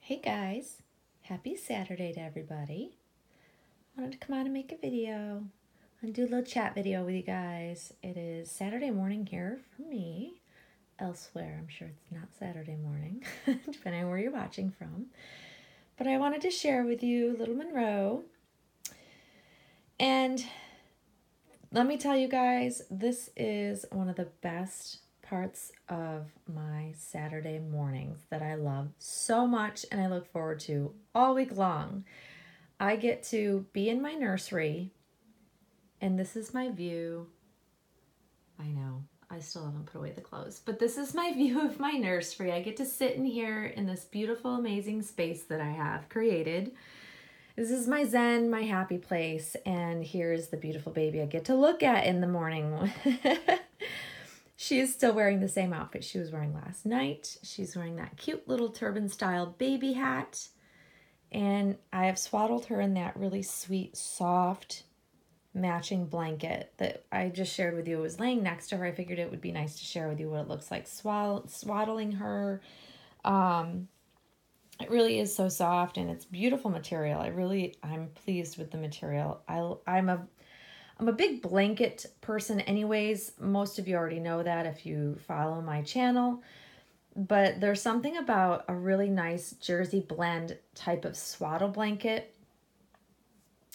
Hey guys, happy Saturday to everybody. I wanted to come on and make a video and do a little chat video with you guys. It is Saturday morning here for me. Elsewhere, I'm sure it's not Saturday morning, depending on where you're watching from. But I wanted to share with you little Monroe. And let me tell you guys, this is one of the best parts of my Saturday mornings that I love so much and I look forward to all week long. I get to be in my nursery, and this is my view. I know, I still haven't put away the clothes, but this is my view of my nursery. I get to sit in here in this beautiful, amazing space that I have created. This is my zen, my happy place, and here's the beautiful baby I get to look at in the morning. She is still wearing the same outfit she was wearing last night. She's wearing that cute little turban-style baby hat. And I have swaddled her in that really sweet, soft, matching blanket that I just shared with you. It was laying next to her. I figured it would be nice to share with you what it looks like swaddling her. It really is so soft, and it's beautiful material. I'm pleased with the material. I'm a big blanket person anyways. Most of you already know that if you follow my channel. But there's something about a really nice jersey blend type of swaddle blanket.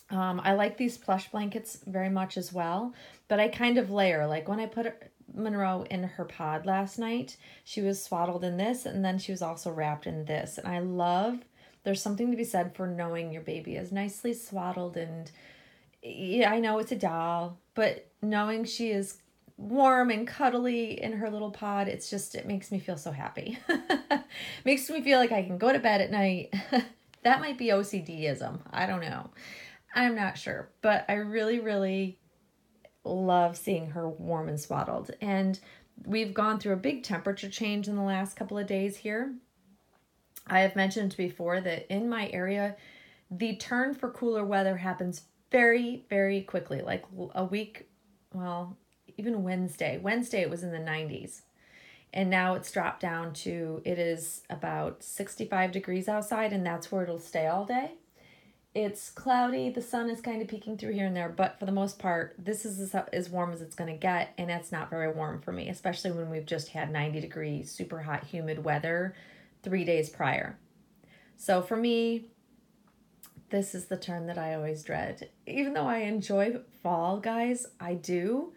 I like these plush blankets very much as well, but I kind of layer. Like when I put Monroe in her pod last night, she was swaddled in this, and then she was also wrapped in this. And I love, there's something to be said for knowing your baby is nicely swaddled, and yeah, I know it's a doll, but knowing she is warm and cuddly in her little pod, it makes me feel so happy. Makes me feel like I can go to bed at night. That might be OCDism. I don't know. I'm not sure, but I really, really love seeing her warm and swaddled. And we've gone through a big temperature change in the last couple of days here. I have mentioned before that in my area, the turn for cooler weather happens very, very quickly. Like a week, well, even Wednesday. Wednesday it was in the 90s. And now it's dropped down to, it is about 65 degrees outside, and that's where it'll stay all day. It's cloudy, the sun is kind of peeking through here and there, but for the most part, this is as warm as it's going to get, and that's not very warm for me, especially when we've just had 90 degree, super hot, humid weather 3 days prior. So for me, this is the turn that I always dread. Even though I enjoy fall, guys, I do.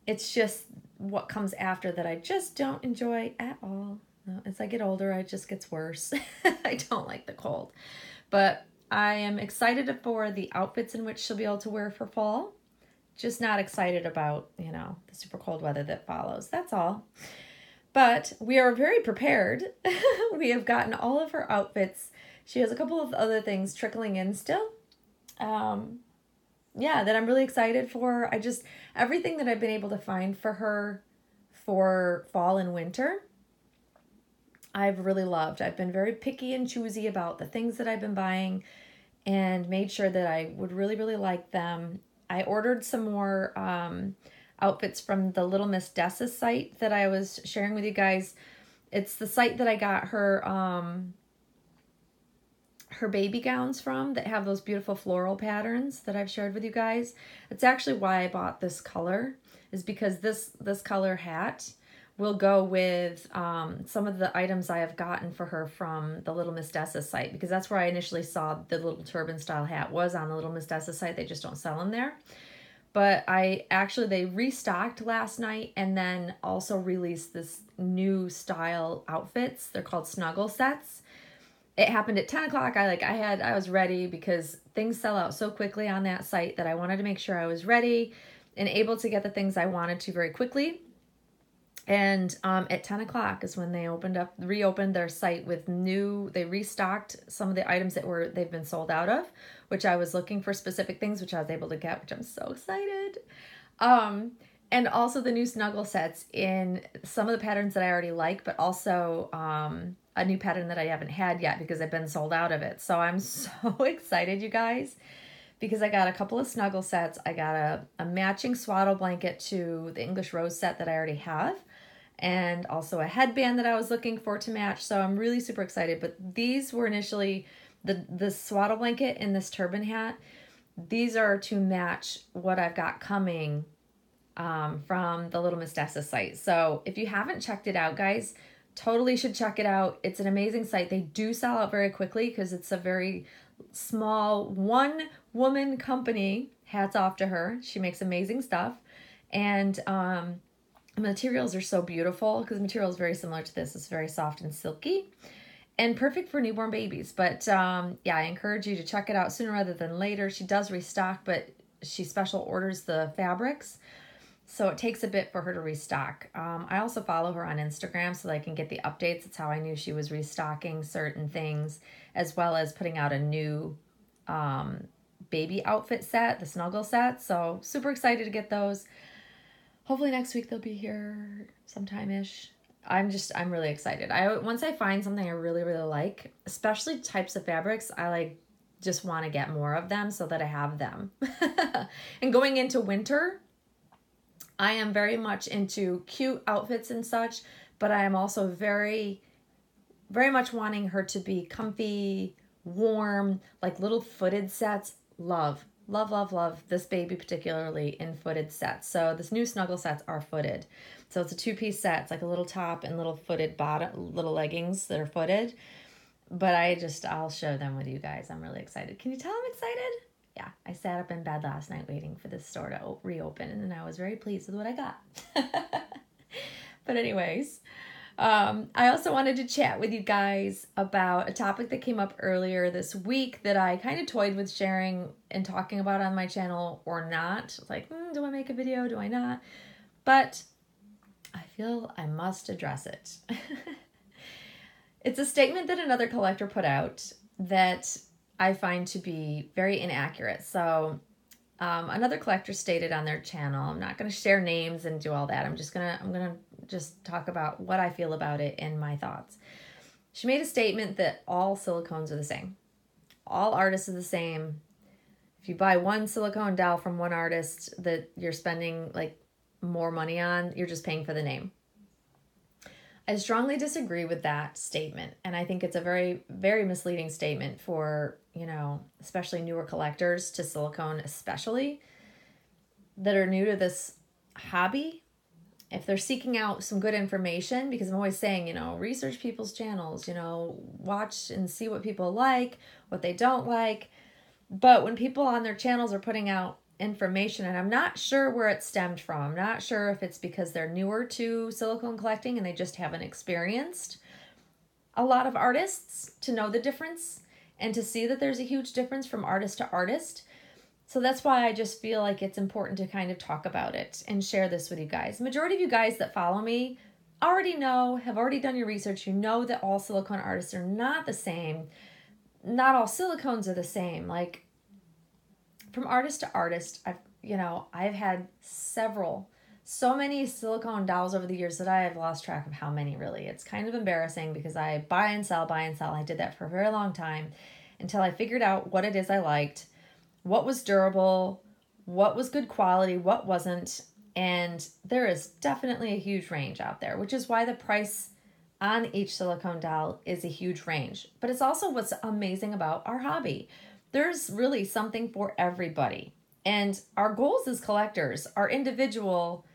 It's just what comes after that I just don't enjoy at all. As I get older, it just gets worse. I don't like the cold. But I am excited for the outfits in which she'll be able to wear for fall. Just not excited about, the super cold weather that follows. That's all. But we are very prepared. We have gotten all of her outfits. She has a couple of other things trickling in still. That I'm really excited for. Everything that I've been able to find for her for fall and winter, I've really loved. I've been very picky and choosy about the things that I've been buying and made sure that I would really, really like them. I ordered some more outfits from the Little Miss Dessa's site that I was sharing with you guys. It's the site that I got her baby gowns from that have those beautiful floral patterns that I've shared with you guys. It's actually why I bought this color, is because this color hat will go with some of the items I have gotten for her from the Little Miss Dessa site, because that's where I initially saw the little turban style hat was on the Little Miss Dessa site. They just don't sell them there. But they restocked last night and then also released this new style outfits. They're called Snuggle Sets. It happened at 10 o'clock. I was ready because things sell out so quickly on that site that I wanted to make sure I was ready and able to get the things I wanted to very quickly. And at 10 o'clock is when they reopened their site with they restocked some of the items that they've been sold out of, which I was looking for specific things, which I was able to get, which I'm so excited. And also the new Snuggle Sets in some of the patterns that I already like, but also a new pattern that I haven't had yet because I've been sold out of it. So I'm so excited, you guys, because I got a couple of Snuggle Sets. I got a matching swaddle blanket to the English Rose set that I already have. and also a headband that I was looking for to match. So I'm really super excited. But these were initially the swaddle blanket and this turban hat. These are to match what I've got coming from the Little Miss Dessa site. So if you haven't checked it out, guys, totally should check it out. It's an amazing site. They do sell out very quickly because it's a very small one-woman company. Hats off to her. She makes amazing stuff. And the materials are so beautiful because the material is very similar to this. It's very soft and silky and perfect for newborn babies. But yeah, I encourage you to check it out sooner rather than later. She does restock, but she special orders the fabrics, so it takes a bit for her to restock. I also follow her on Instagram so that I can get the updates. That's how I knew she was restocking certain things, as well as putting out a new baby outfit set, the Snuggle Sets. So super excited to get those. Hopefully next week they'll be here sometime-ish. I'm really excited. Once I find something I really, really like, especially types of fabrics, I just want to get more of them so that I have them. And going into winter, I am very much into cute outfits and such, but I am also very, very much wanting her to be comfy, warm, like little footed sets. Love this baby, particularly in footed sets. So this new Snuggle Sets are footed. So it's a two-piece set. It's like a little top and little footed bottom, little leggings that are footed. But I'll share them with you guys. I'm really excited. Can you tell I'm excited? Yeah, I sat up in bed last night waiting for this store to reopen, and then I was very pleased with what I got. But anyways, I also wanted to chat with you guys about a topic that came up earlier this week that I kind of toyed with sharing and talking about on my channel or not. Like, do I make a video? Do I not? But I feel I must address it. It's a statement that another collector put out that I find to be very inaccurate. So another collector stated on their channel, I'm not going to share names and do all that. I'm going to just talk about what I feel about it and my thoughts. She made a statement that all silicones are the same. All artists are the same. If you buy one silicone doll from one artist that you're spending more money on, you're just paying for the name. I strongly disagree with that statement, and I think it's a very, very misleading statement for, especially newer collectors to silicone, especially that are new to this hobby. If they're seeking out some good information, because I'm always saying, research people's channels, watch and see what people like, what they don't like. But when people on their channels are putting out information, and I'm not sure where it stemmed from. I'm not sure if it's because they're newer to silicone collecting and they just haven't experienced a lot of artists to know the difference and to see that there's a huge difference from artist to artist. So that's why I just feel like it's important to kind of talk about it and share this with you guys. The majority of you guys that follow me already know, have already done your research. You know that all silicone artists are not the same. Not all silicones are the same. From artist to artist, I've had so many silicone dolls over the years that I have lost track of how many really. It's kind of embarrassing because I buy and sell. I did that for a very long time until I figured out what it is I liked, what was durable, what was good quality, what wasn't. And there is definitely a huge range out there, which is why the price on each silicone doll is a huge range. But it's also what's amazing about our hobby. There's really something for everybody. And our goals as collectors are individual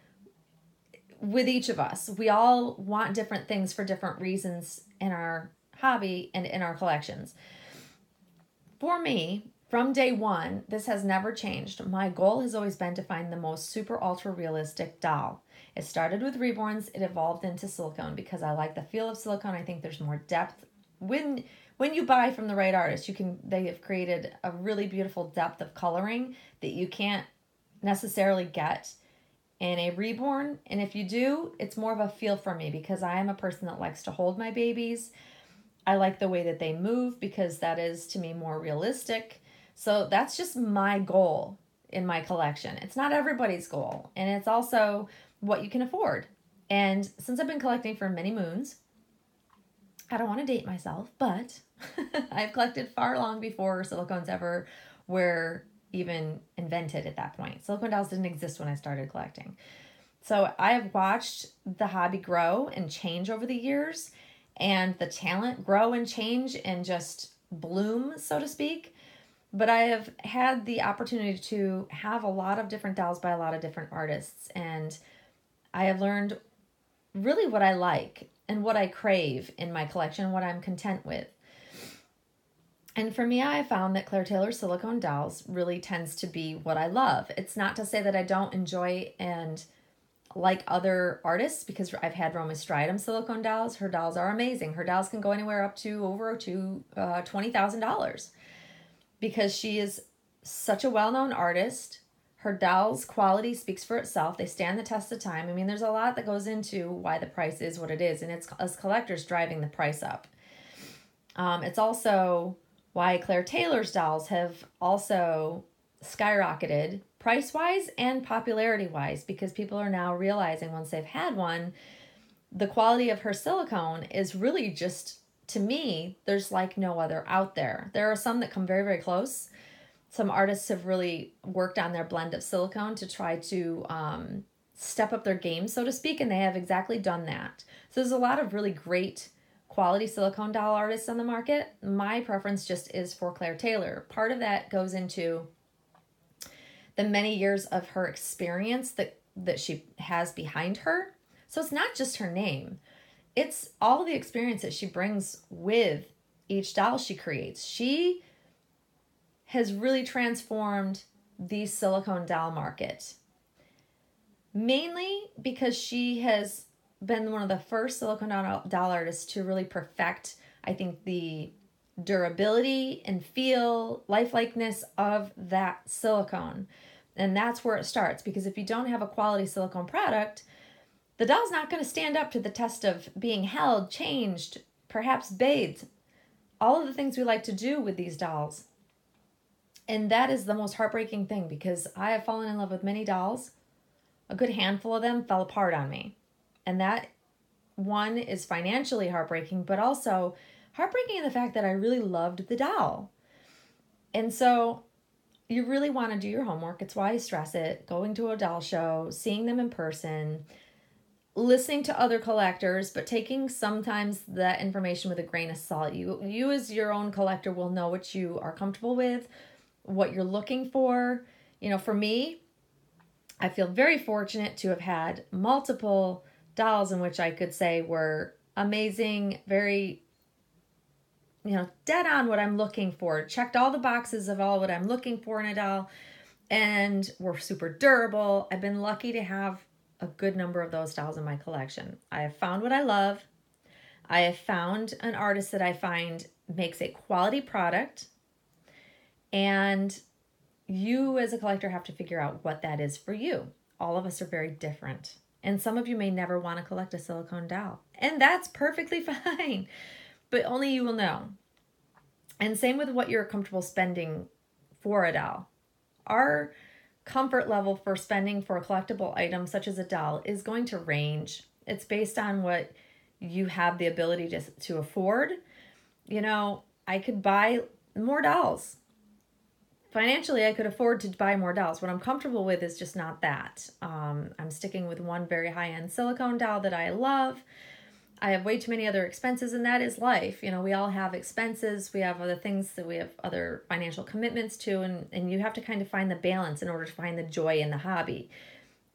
with each of us. We all want different things for different reasons in our hobby and in our collections. For me, from day one, this has never changed. My goal has always been to find the most super ultra realistic doll. It started with reborns. It evolved into silicone because I like the feel of silicone. I think there's more depth. When you buy from the right artist, they have created a really beautiful depth of coloring that you can't necessarily get in a reborn. And if you do, it's more of a feel for me because I am a person that likes to hold my babies. I like the way that they move because that is, to me, more realistic. So that's just my goal in my collection. It's not everybody's goal. And it's also what you can afford. And since I've been collecting for many moons, I don't want to date myself, but I've collected far long before silicones ever were even invented at that point. Silicone dolls didn't exist when I started collecting. So I have watched the hobby grow and change over the years, and the talent grow and change and just bloom, so to speak. But I have had the opportunity to have a lot of different dolls by a lot of different artists, and I have learned really what I like and what I crave in my collection, what I'm content with. And for me, I found that Claire Taylor's silicone dolls really tends to be what I love. It's not to say that I don't enjoy and like other artists, because I've had Roma Stridham silicone dolls. Her dolls are amazing. Her dolls can go anywhere up to over to $20,000 because she is such a well-known artist. Her dolls' quality speaks for itself. They stand the test of time. I mean, there's a lot that goes into why the price is what it is, and it's us collectors driving the price up. It's also why Claire Taylor's dolls have also skyrocketed price-wise and popularity-wise, because people are now realizing once they've had one, the quality of her silicone is really just, to me, there's like no other out there. There are some that come very, very close. Some artists have really worked on their blend of silicone to try to step up their game, so to speak, and they have exactly done that. So there's a lot of really great quality silicone doll artists on the market. My preference just is for Claire Taylor. Part of that goes into the many years of her experience that she has behind her. So it's not just her name. It's all the experience that she brings with each doll she creates. She has really transformed the silicone doll market, mainly because she has been one of the first silicone doll artists to really perfect, I think, the durability and feel, lifelikeness of that silicone. And that's where it starts, because if you don't have a quality silicone product, the doll's not going to stand up to the test of being held, changed, perhaps bathed, all of the things we like to do with these dolls. And that is the most heartbreaking thing, because I have fallen in love with many dolls. A good handful of them fell apart on me. And that one is financially heartbreaking, but also heartbreaking in the fact that I really loved the doll. And so you really want to do your homework. It's why I stress it. Going to a doll show, seeing them in person, listening to other collectors, but taking sometimes that information with a grain of salt. You as your own collector will know what you are comfortable with, what you're looking for. You know, for me, I feel very fortunate to have had multiple dolls in which I could say were amazing, very, dead on what I'm looking for. Checked all the boxes of all what I'm looking for in a doll, and were super durable. I've been lucky to have a good number of those dolls in my collection. I have found what I love. I have found an artist that I find makes a quality product, and you as a collector have to figure out what that is for you. All of us are very different. And some of you may never want to collect a silicone doll. And that's perfectly fine. But only you will know. And same with what you're comfortable spending for a doll. Our comfort level for spending for a collectible item such as a doll is going to range. It's based on what you have the ability to afford. I could buy more dolls. Financially, I could afford to buy more dolls. What I'm comfortable with is just not that. I'm sticking with one very high-end silicone doll that I love. I have way too many other expenses, and that is life. We all have expenses. We have other things that we have other financial commitments to, and you have to kind of find the balance in order to find the joy in the hobby.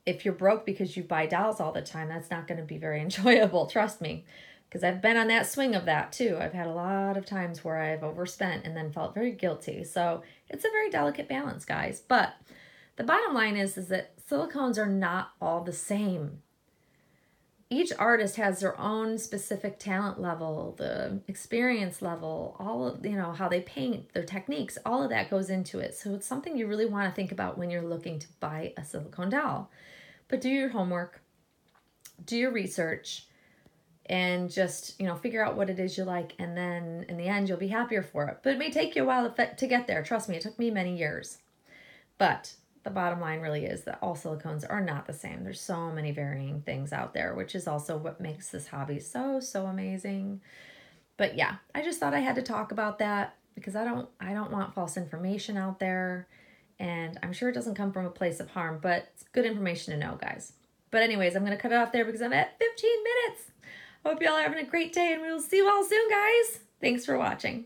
If you're broke because you buy dolls all the time, that's not going to be very enjoyable, trust me. Because I've been on that swing of that too. I've had a lot of times where I've overspent and then felt very guilty. So it's a very delicate balance, guys. But the bottom line is that silicones are not all the same. Each artist has their own specific talent level, the experience level, all of, how they paint, their techniques, all of that goes into it. So it's something you really want to think about when you're looking to buy a silicone doll. But do your homework, do your research, and just, figure out what it is you like. And then in the end, you'll be happier for it. But it may take you a while to get there. Trust me, it took me many years. But the bottom line really is that all silicones are not the same. There's so many varying things out there, which is also what makes this hobby so, so amazing. But yeah, I just thought I had to talk about that because I don't want false information out there. And I'm sure it doesn't come from a place of harm, but it's good information to know, guys. But anyways, I'm going to cut it off there because I'm at 15 minutes. Hope y'all are having a great day, and we will see you all soon, guys. Thanks for watching.